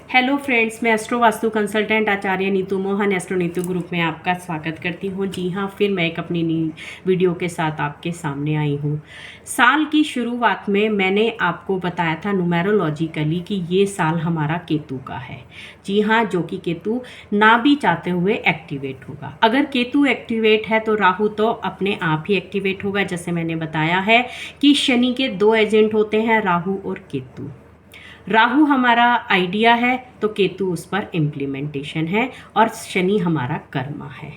Hello friends, मैं astro vastu consultant आचार्य Neetu Mohan astro Neetu group में आपका स्वागत करती हूँ। जी हाँ, फिर मैं एक अपनी नई वीडियो के साथ आपके सामने आई हूँ। साल की शुरुआत में मैंने आपको बताया था न्यूमेरोलॉजिकली कि ये साल हमारा केतु का है। जी हाँ, जो कि केतु ना भी चाहते हुए एक्टिवेट होगा। अगर केतु एक्टिवेट है तो राहु तो अपने आप ही एक्टिवेट होगा। जैसे मैंने बताया है कि शनि के दो एजेंट होते हैं, राहु और केतु। राहु हमारा आइडिया है तो केतु उस पर इम्प्लीमेंटेशन है और शनि हमारा कर्मा है।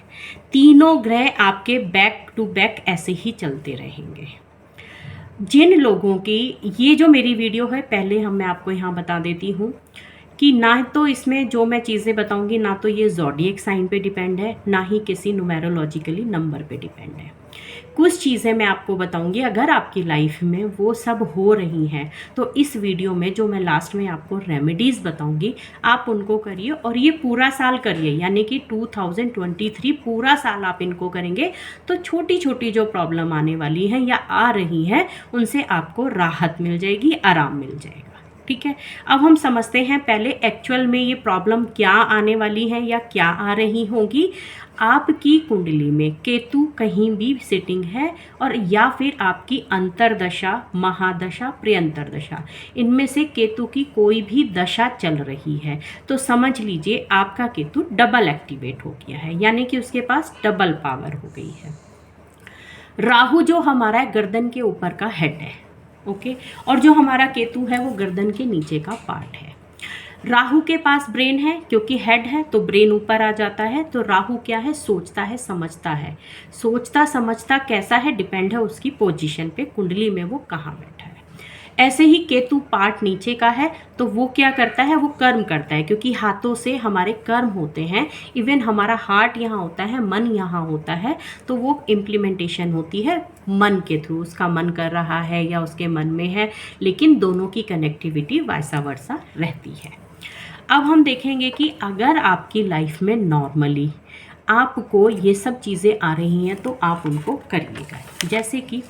तीनों ग्रह आपके बैक टू बैक ऐसे ही चलते रहेंगे। जिन लोगों की ये जो मेरी वीडियो है, पहले मैं आपको यहाँ बता देती हूँ कि ना तो इसमें जो मैं चीज़ें बताऊंगी ना तो ये ज़ोडिएक साइन पे डिपेंड है, ना ही किसी न्यूमेरोलॉजिकली नंबर पे डिपेंड है। कुछ चीज़ें मैं आपको बताऊंगी, अगर आपकी लाइफ में वो सब हो रही हैं तो इस वीडियो में जो मैं लास्ट में आपको रेमेडीज़ बताऊंगी आप उनको करिए और ये पूरा साल करिए। यानी कि 2023 पूरा साल आप इनको करेंगे तो छोटी छोटी जो प्रॉब्लम आने वाली है या आ रही है उनसे आपको राहत मिल जाएगी, आराम मिल जाएगा। ठीक है, अब हम समझते हैं पहले एक्चुअल में ये प्रॉब्लम क्या आने वाली है या क्या आ रही होगी। आपकी कुंडली में केतु कहीं भी सिटिंग है और या फिर आपकी अंतरदशा, महादशा, प्रियंतर दशा, इनमें से केतु की कोई भी दशा चल रही है तो समझ लीजिए आपका केतु डबल एक्टिवेट हो गया है, यानी कि उसके पास डबल पावर हो गई है। राहु जो हमारा गर्दन के ऊपर का हेड है, ओके, और जो हमारा केतु है वो गर्दन के नीचे का पार्ट है। राहु के पास ब्रेन है, क्योंकि हेड है तो ब्रेन ऊपर आ जाता है। तो राहु क्या है, सोचता है, समझता है। सोचता समझता कैसा है डिपेंड है उसकी पोजीशन पे, कुंडली में वो कहाँ बैठा है। ऐसे ही केतु पार्ट नीचे का है तो वो क्या करता है, वो कर्म करता है, क्योंकि हाथों से हमारे कर्म होते हैं। इवन हमारा हार्ट यहाँ होता है, मन यहाँ होता है, तो वो इम्प्लीमेंटेशन होती है मन के थ्रू। उसका मन कर रहा है या उसके मन में है, लेकिन दोनों की कनेक्टिविटी वैसा वर्सा रहती है। अब हम देखेंगे कि अगर आपकी लाइफ में नॉर्मली आपको ये सब चीज़ें आ रही हैं तो आप उनको करिएगा। जैसे कि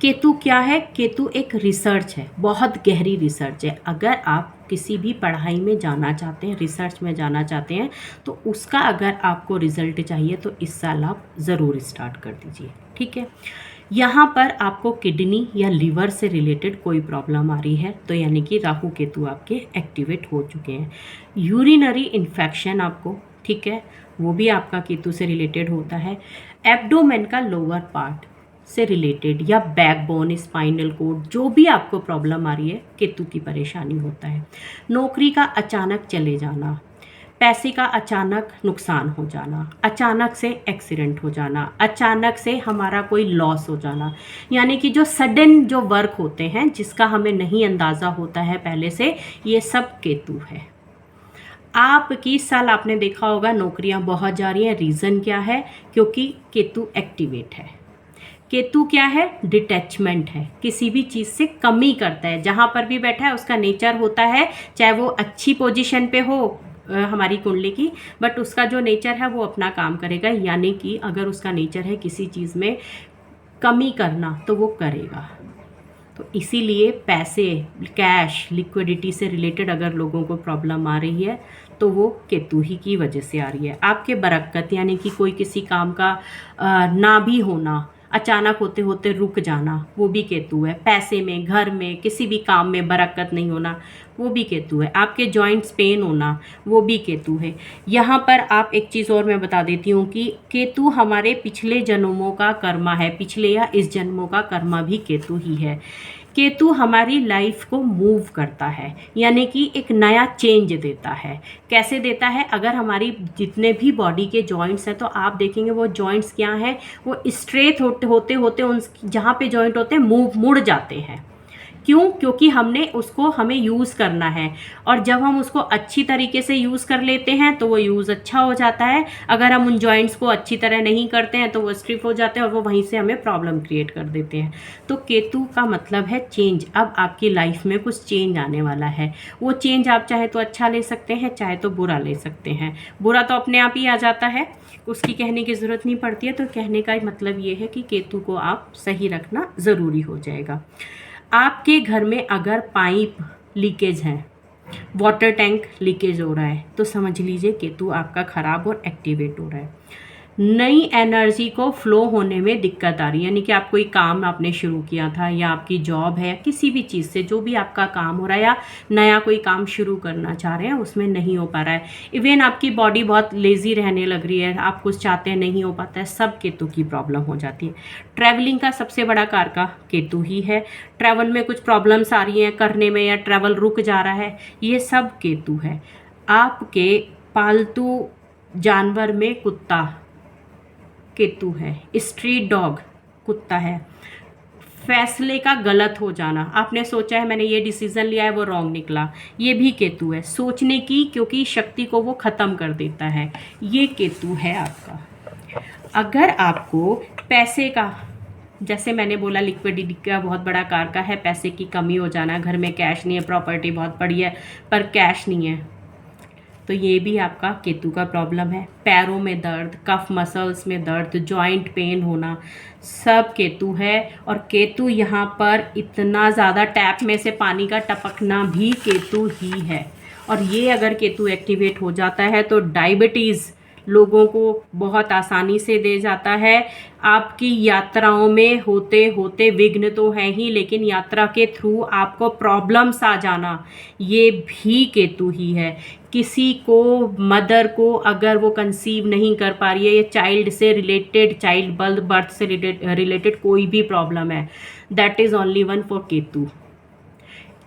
केतु क्या है, केतु एक रिसर्च है, बहुत गहरी रिसर्च है। अगर आप किसी भी पढ़ाई में जाना चाहते हैं, रिसर्च में जाना चाहते हैं, तो उसका अगर आपको रिजल्ट चाहिए तो इस साल आप ज़रूर स्टार्ट कर दीजिए। ठीक है, यहाँ पर आपको किडनी या लीवर से रिलेटेड कोई प्रॉब्लम आ रही है तो यानी कि राहु केतु आपके एक्टिवेट हो चुके हैं। यूरिनरी इन्फेक्शन आपको, ठीक है, वो भी आपका केतु से रिलेटेड होता है। एब्डोमेन का लोअर पार्ट से रिलेटेड या बैकबोन, स्पाइनल कोड, जो भी आपको प्रॉब्लम आ रही है केतु की परेशानी होता है। नौकरी का अचानक चले जाना, पैसे का अचानक नुकसान हो जाना, अचानक से एक्सीडेंट हो जाना, अचानक से हमारा कोई लॉस हो जाना, यानी कि जो सडन जो वर्क होते हैं जिसका हमें नहीं अंदाज़ा होता है पहले से, ये सब केतु है। आपकी इस साल आपने देखा होगा नौकरियां बहुत जा रही हैं। रीज़न क्या है, क्योंकि केतु एक्टिवेट है। केतु क्या है, डिटैचमेंट है, किसी भी चीज़ से कमी करता है। जहाँ पर भी बैठा है उसका नेचर होता है, चाहे वो अच्छी पोजीशन पे हो हमारी कुंडली की, बट उसका जो नेचर है वो अपना काम करेगा। यानी कि अगर उसका नेचर है किसी चीज़ में कमी करना तो वो करेगा। तो इसीलिए पैसे, कैश, लिक्विडिटी से रिलेटेड अगर लोगों को प्रॉब्लम आ रही है तो वो केतु ही की वजह से आ रही है। आपके बरकत यानी कि कोई किसी काम का ना भी होना, अचानक होते होते रुक जाना, वो भी केतु है। पैसे में, घर में, किसी भी काम में बरकत नहीं होना, वो भी केतु है। आपके जॉइंट्स पेन होना, वो भी केतु है। यहाँ पर आप एक चीज़ और मैं बता देती हूँ कि केतु हमारे पिछले जन्मों का कर्मा है, पिछले या इस जन्मों का कर्मा भी केतु ही है। केतु हमारी लाइफ को मूव करता है, यानी कि एक नया चेंज देता है। कैसे देता है, अगर हमारी जितने भी बॉडी के जॉइंट्स हैं तो आप देखेंगे वो जॉइंट्स क्या हैं, वो स्ट्रेट होते होते उन जहाँ पे जॉइंट होते हैं मुड़ जाते हैं। क्यों, क्योंकि हमें यूज़ करना है, और जब हम उसको अच्छी तरीके से यूज़ कर लेते हैं तो वो यूज़ अच्छा हो जाता है। अगर हम उन जॉइंट्स को अच्छी तरह नहीं करते हैं तो वो स्टिफ हो जाते हैं और वो वहीं से हमें प्रॉब्लम क्रिएट कर देते हैं। तो केतु का मतलब है चेंज। अब आपकी लाइफ में कुछ चेंज आने वाला है। वो चेंज आप चाहे तो अच्छा ले सकते हैं, चाहे तो बुरा ले सकते हैं। बुरा तो अपने आप ही आ जाता है, उसकी कहने की ज़रूरत नहीं पड़ती है। तो कहने का मतलब ये है कि केतु को आप सही रखना ज़रूरी हो जाएगा। आपके घर में अगर पाइप लीकेज है, वाटर टैंक लीकेज हो रहा है, तो समझ लीजिए केतु आपका खराब और एक्टिवेट हो रहा है। नई एनर्जी को फ्लो होने में दिक्कत आ रही है, यानी कि आप कोई काम आपने शुरू किया था या आपकी जॉब है, किसी भी चीज़ से जो भी आपका काम हो रहा है या नया कोई काम शुरू करना चाह रहे हैं उसमें नहीं हो पा रहा है। इवन आपकी बॉडी बहुत लेज़ी रहने लग रही है, आप कुछ चाहते हैं नहीं हो पाता है, सब केतु की प्रॉब्लम हो जाती है। ट्रैवलिंग का सबसे बड़ा कारक केतु ही है। ट्रैवल में कुछ प्रॉब्लम्स आ रही हैं करने में या ट्रैवल रुक जा रहा है, ये सब केतु है। आपके पालतू जानवर में कुत्ता केतु है, स्ट्रीट डॉग कुत्ता है। फैसले का गलत हो जाना, आपने सोचा है मैंने ये डिसीजन लिया है वो रॉन्ग निकला, ये भी केतु है। सोचने की क्योंकि शक्ति को वो ख़त्म कर देता है, ये केतु है आपका। अगर आपको पैसे का, जैसे मैंने बोला लिक्विडिटी का बहुत बड़ा कारक है, पैसे की कमी हो जाना, घर में कैश नहीं है, प्रॉपर्टी बहुत बड़ी है पर कैश नहीं है, तो ये भी आपका केतु का प्रॉब्लम है। पैरों में दर्द, कफ मसल्स में दर्द, जॉइंट पेन होना, सब केतु है। और केतु यहाँ पर इतना ज़्यादा टैप में से पानी का टपकना भी केतु ही है। और ये अगर केतु एक्टिवेट हो जाता है तो डायबिटीज़ लोगों को बहुत आसानी से दे जाता है। आपकी यात्राओं में होते होते विघ्न तो है ही, लेकिन यात्रा के थ्रू आपको प्रॉब्लम्स आ जाना, ये भी केतु ही है। किसी को, मदर को अगर वो कंसीव नहीं कर पा रही है या चाइल्ड से रिलेटेड, चाइल्ड बर्थ से रिलेटेड कोई भी प्रॉब्लम है, that is only one for Ketu.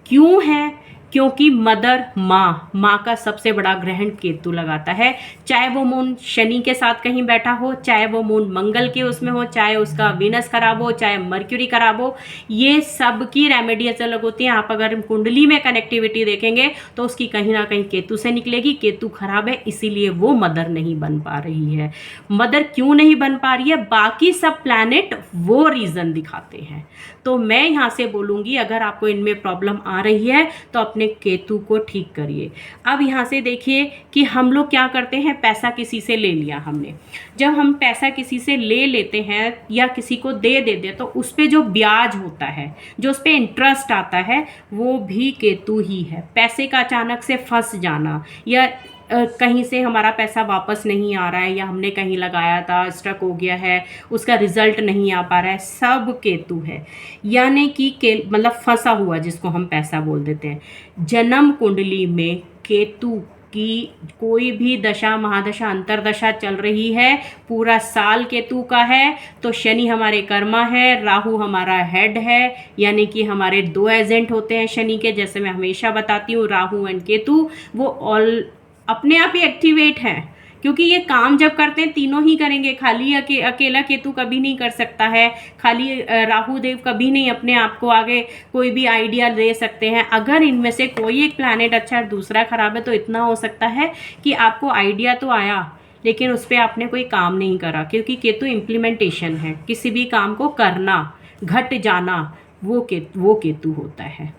क्यों है? क्योंकि मदर, माँ का सबसे बड़ा ग्रहण केतु लगाता है। चाहे वो मून शनि के साथ कहीं बैठा हो, चाहे वो मून मंगल के उसमें हो, चाहे उसका वीनस खराब हो, चाहे मर्क्यूरी खराब हो, ये सब की रेमेडीज अलग होती हैं। आप अगर कुंडली में कनेक्टिविटी देखेंगे तो उसकी कहीं ना कहीं केतु से निकलेगी। केतु खराब है इसीलिए वो मदर नहीं बन पा रही है। मदर क्यों नहीं बन पा रही है? बाकी सब प्लैनेट वो रीज़न दिखाते हैं। तो मैं यहाँ से बोलूँगी अगर आपको इनमें प्रॉब्लम आ रही है तो अपने केतु को ठीक करिए। अब यहाँ से देखिए कि हम लोग क्या करते हैं, पैसा किसी से ले लिया हमने। जब हम पैसा किसी से ले लेते हैं या किसी को दे देते तो उस पर जो ब्याज होता है, जो उस पर इंटरेस्ट आता है, वो भी केतु ही है। पैसे का अचानक से फंस जाना या कहीं से हमारा पैसा वापस नहीं आ रहा है या हमने कहीं लगाया था स्टक हो गया है, उसका रिजल्ट नहीं आ पा रहा है, सब केतु है। यानी कि मतलब फंसा हुआ जिसको हम पैसा बोल देते हैं। जन्म कुंडली में केतु की कोई भी दशा, महादशा, अंतरदशा चल रही है, पूरा साल केतु का है, तो शनि हमारे कर्मा है, राहु हमारा हेड है, यानी कि हमारे 2 एजेंट होते हैं शनि के, जैसे मैं हमेशा बताती हूँ, राहु एंड केतु, वो ऑल अपने आप ही एक्टिवेट हैं। क्योंकि ये काम जब करते हैं तीनों ही करेंगे, खाली अकेला केतु कभी नहीं कर सकता है, खाली राहु देव कभी नहीं अपने आप को आगे कोई भी आइडिया दे सकते हैं। अगर इनमें से कोई एक प्लैनेट अच्छा और दूसरा खराब है तो इतना हो सकता है कि आपको आइडिया तो आया लेकिन उस पर आपने कोई काम नहीं करा, क्योंकि केतु इम्प्लीमेंटेशन है, किसी भी काम को करना, घट जाना, वो केतु होता है।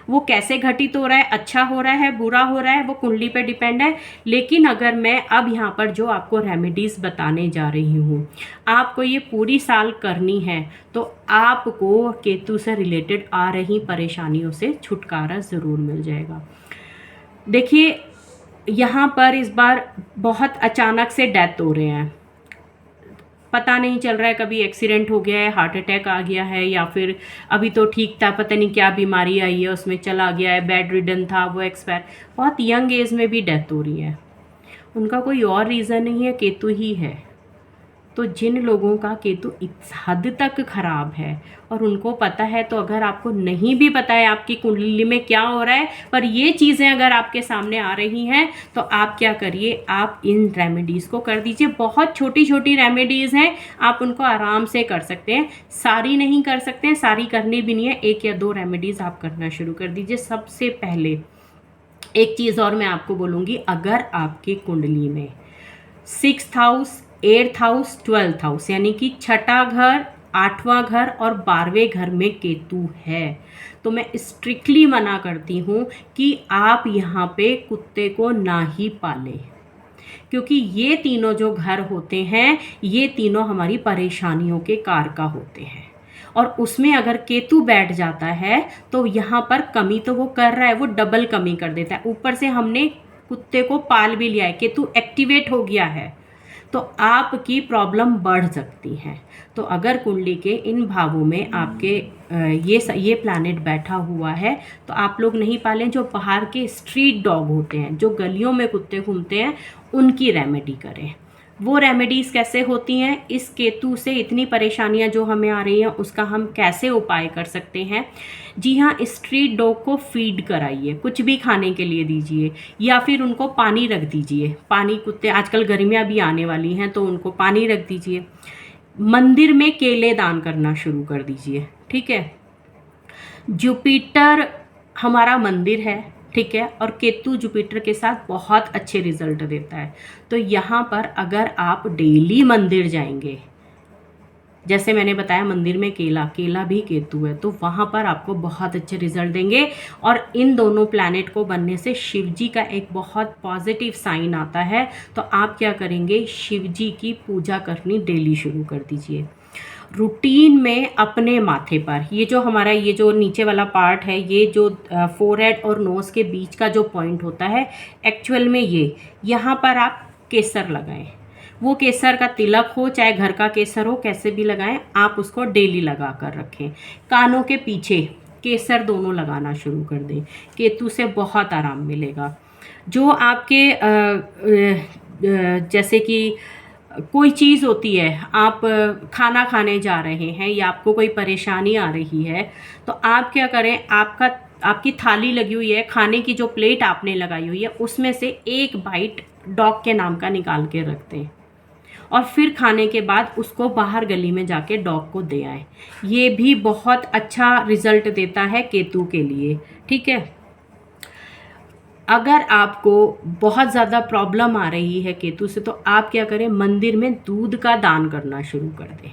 वो कैसे घटित हो रहा है, अच्छा हो रहा है, बुरा हो रहा है, वो कुंडली पे डिपेंड है। लेकिन अगर मैं अब यहाँ पर जो आपको रेमेडीज़ बताने जा रही हूँ, आपको ये पूरी साल करनी है तो आपको केतु से रिलेटेड आ रही परेशानियों से छुटकारा ज़रूर मिल जाएगा। देखिए यहाँ पर इस बार बहुत अचानक से डेथ हो रहे हैं, पता नहीं चल रहा है, कभी एक्सीडेंट हो गया है, हार्ट अटैक आ गया है, या फिर अभी तो ठीक था, पता नहीं क्या बीमारी आई है उसमें चला गया है, बेड रिडन था, वो एक्सपायर, बहुत यंग एज में भी डेथ हो रही है। उनका कोई और रीज़न नहीं है, केतु ही है। तो जिन लोगों का केतु इस हद तक खराब है और उनको पता है, तो अगर आपको नहीं भी पता है आपकी कुंडली में क्या हो रहा है, पर ये चीज़ें अगर आपके सामने आ रही हैं तो आप क्या करिए, आप इन रेमेडीज़ को कर दीजिए। बहुत छोटी छोटी रेमेडीज़ हैं, आप उनको आराम से कर सकते हैं, सारी नहीं कर सकते हैं, सारी करनी भी नहीं है, 1 या 2 रेमेडीज़ आप करना शुरू कर दीजिए। सबसे पहले एक चीज़ और मैं आपको बोलूँगी, अगर आपकी कुंडली में 6th house, 8th house, 12th house, यानी कि 6ठा घर, 8वां घर और 12वें घर में केतु है, तो मैं स्ट्रिक्टली मना करती हूँ कि आप यहाँ पे कुत्ते को ना ही पालें, क्योंकि ये तीनों जो घर होते हैं, ये तीनों हमारी परेशानियों के कारक होते हैं। और उसमें अगर केतु बैठ जाता है तो यहाँ पर कमी तो वो कर रहा है, वो डबल कमी कर देता है। ऊपर से हमने कुत्ते को पाल भी लिया है, केतु एक्टिवेट हो गया है, तो आपकी प्रॉब्लम बढ़ सकती है। तो अगर कुंडली के इन भावों में आपके ये प्लैनेट बैठा हुआ है तो आप लोग नहीं पालें। जो बाहर के स्ट्रीट डॉग होते हैं, जो गलियों में कुत्ते घूमते हैं, उनकी रेमेडी करें। वो रेमेडीज़ कैसे होती हैं, इस केतु से इतनी परेशानियां जो हमें आ रही हैं उसका हम कैसे उपाय कर सकते हैं। जी हाँ, स्ट्रीट डॉग को फीड कराइए, कुछ भी खाने के लिए दीजिए, या फिर उनको पानी रख दीजिए। पानी, कुत्ते आजकल गर्मियाँ भी आने वाली हैं तो उनको पानी रख दीजिए। मंदिर में केले दान करना शुरू कर दीजिए, ठीक है। जुपिटर हमारा मंदिर है, ठीक है, और केतु जुपिटर के साथ बहुत अच्छे रिजल्ट देता है। तो यहाँ पर अगर आप डेली मंदिर जाएंगे, जैसे मैंने बताया मंदिर में केला भी केतु है, तो वहाँ पर आपको बहुत अच्छे रिजल्ट देंगे। और इन दोनों प्लैनेट को बनने से शिव जी का एक बहुत पॉजिटिव साइन आता है। तो आप क्या करेंगे, शिव जी की पूजा करनी डेली शुरू कर दीजिए। रूटीन में अपने माथे पर, ये जो हमारा ये जो नीचे वाला पार्ट है, ये जो फोरहेड और नोज़ के बीच का जो पॉइंट होता है, एक्चुअल में यहाँ पर आप केसर लगाएं। वो केसर का तिलक हो चाहे घर का केसर हो, कैसे भी लगाएं, आप उसको डेली लगा कर रखें। कानों के पीछे केसर दोनों लगाना शुरू कर दें, केतु से बहुत आराम मिलेगा। जो आपके जैसे कि कोई चीज़ होती है, आप खाना खाने जा रहे हैं या आपको कोई परेशानी आ रही है, तो आप क्या करें, आपकी थाली लगी हुई है, खाने की जो प्लेट आपने लगाई हुई है उसमें से एक बाइट डॉग के नाम का निकाल के रख दें और फिर खाने के बाद उसको बाहर गली में जाके डॉग को दे आए। ये भी बहुत अच्छा रिजल्ट देता है केतु के लिए, ठीक है। अगर आपको बहुत ज़्यादा प्रॉब्लम आ रही है केतु से, तो आप क्या करें, मंदिर में दूध का दान करना शुरू कर दें।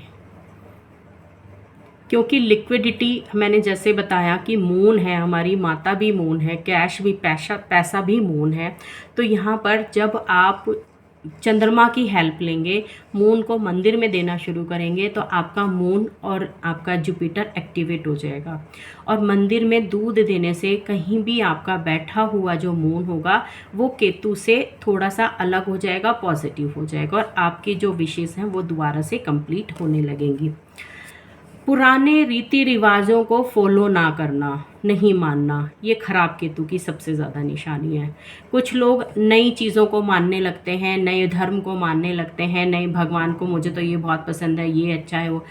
क्योंकि लिक्विडिटी, मैंने जैसे बताया कि मून है, हमारी माता भी मून है, कैश भी, पैसा भी मून है। तो यहाँ पर जब आप चंद्रमा की हेल्प लेंगे, मून को मंदिर में देना शुरू करेंगे, तो आपका मून और आपका जुपिटर एक्टिवेट हो जाएगा। और मंदिर में दूध देने से कहीं भी आपका बैठा हुआ जो मून होगा वो केतु से थोड़ा सा अलग हो जाएगा, पॉजिटिव हो जाएगा, और आपकी जो विशेष हैं वो दोबारा से कंप्लीट होने लगेंगी। पुराने रीति रिवाजों को फॉलो ना करना, नहीं मानना, ये खराब केतु की सबसे ज़्यादा निशानी है। कुछ लोग नई चीज़ों को मानने लगते हैं, नए धर्म को मानने लगते हैं, नए भगवान को, मुझे तो ये बहुत पसंद है, ये अच्छा है, वो।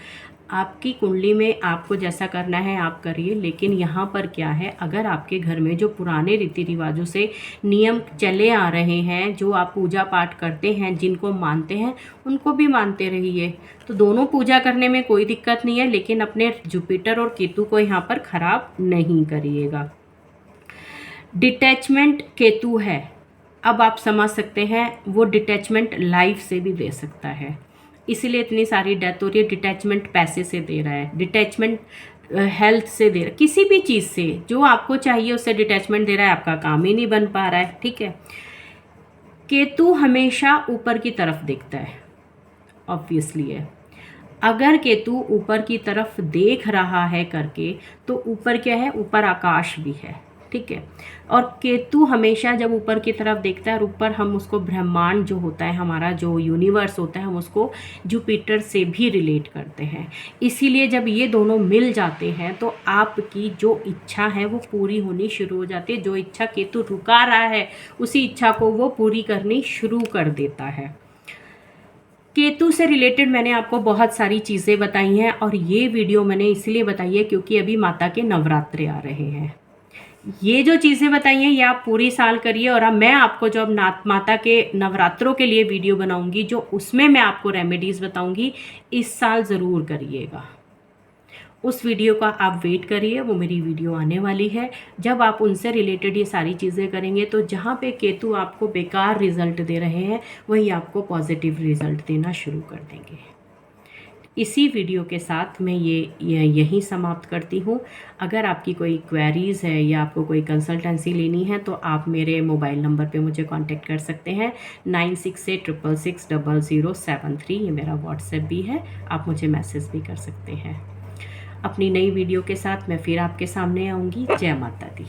आपकी कुंडली में आपको जैसा करना है आप करिए, लेकिन यहाँ पर क्या है, अगर आपके घर में जो पुराने रीति रिवाजों से नियम चले आ रहे हैं, जो आप पूजा पाठ करते हैं, जिनको मानते हैं, उनको भी मानते रहिए। तो दोनों पूजा करने में कोई दिक्कत नहीं है, लेकिन अपने जुपिटर और केतु को यहाँ पर खराब नहीं करिएगा। डिटैचमेंट केतु है, अब आप समझ सकते हैं, वो डिटैचमेंट लाइफ से भी दे सकता है, इसीलिए इतनी सारी डेथ हो रही है। डिटैचमेंट पैसे से दे रहा है, डिटैचमेंट हेल्थ से दे रहा है, किसी भी चीज़ से जो आपको चाहिए उससे डिटैचमेंट दे रहा है, आपका काम ही नहीं बन पा रहा है, ठीक है। केतु हमेशा ऊपर की तरफ देखता है, ऑब्वियसली है। अगर केतु ऊपर की तरफ देख रहा है करके, तो ऊपर क्या है, ऊपर आकाश भी है, ठीक है। और केतु हमेशा जब ऊपर की तरफ देखता है, और ऊपर हम उसको ब्रह्मांड जो होता है, हमारा जो यूनिवर्स होता है, हम उसको जुपिटर से भी रिलेट करते हैं। इसीलिए जब ये दोनों मिल जाते हैं तो आपकी जो इच्छा है वो पूरी होनी शुरू हो जाती है। जो इच्छा केतु रुका रहा है, उसी इच्छा को वो पूरी करनी शुरू कर देता है। केतु से रिलेटेड मैंने आपको बहुत सारी चीज़ें बताई हैं, और ये वीडियो मैंने इसलिए बताई है क्योंकि अभी माता के नवरात्रे आ रहे हैं। ये जो चीज़ें बताई हैं ये आप पूरी साल करिए, और अब मैं आपको जो अब माता के नवरात्रों के लिए वीडियो बनाऊंगी, जो उसमें मैं आपको रेमेडीज़ बताऊंगी, इस साल ज़रूर करिएगा। उस वीडियो का आप वेट करिए, वो मेरी वीडियो आने वाली है। जब आप उनसे रिलेटेड ये सारी चीज़ें करेंगे, तो जहाँ पे केतु आपको बेकार रिजल्ट दे रहे हैं, वही आपको पॉजिटिव रिजल्ट देना शुरू कर देंगे। इसी वीडियो के साथ मैं यहीं समाप्त करती हूँ। अगर आपकी कोई क्वेरीज़ है या आपको कोई कंसल्टेंसी लेनी है, तो आप मेरे मोबाइल नंबर पे मुझे कांटेक्ट कर सकते हैं। 9686660073, ये मेरा व्हाट्सएप भी है, आप मुझे मैसेज भी कर सकते हैं। अपनी नई वीडियो के साथ मैं फिर आपके सामने आऊँगी। जय माता दी।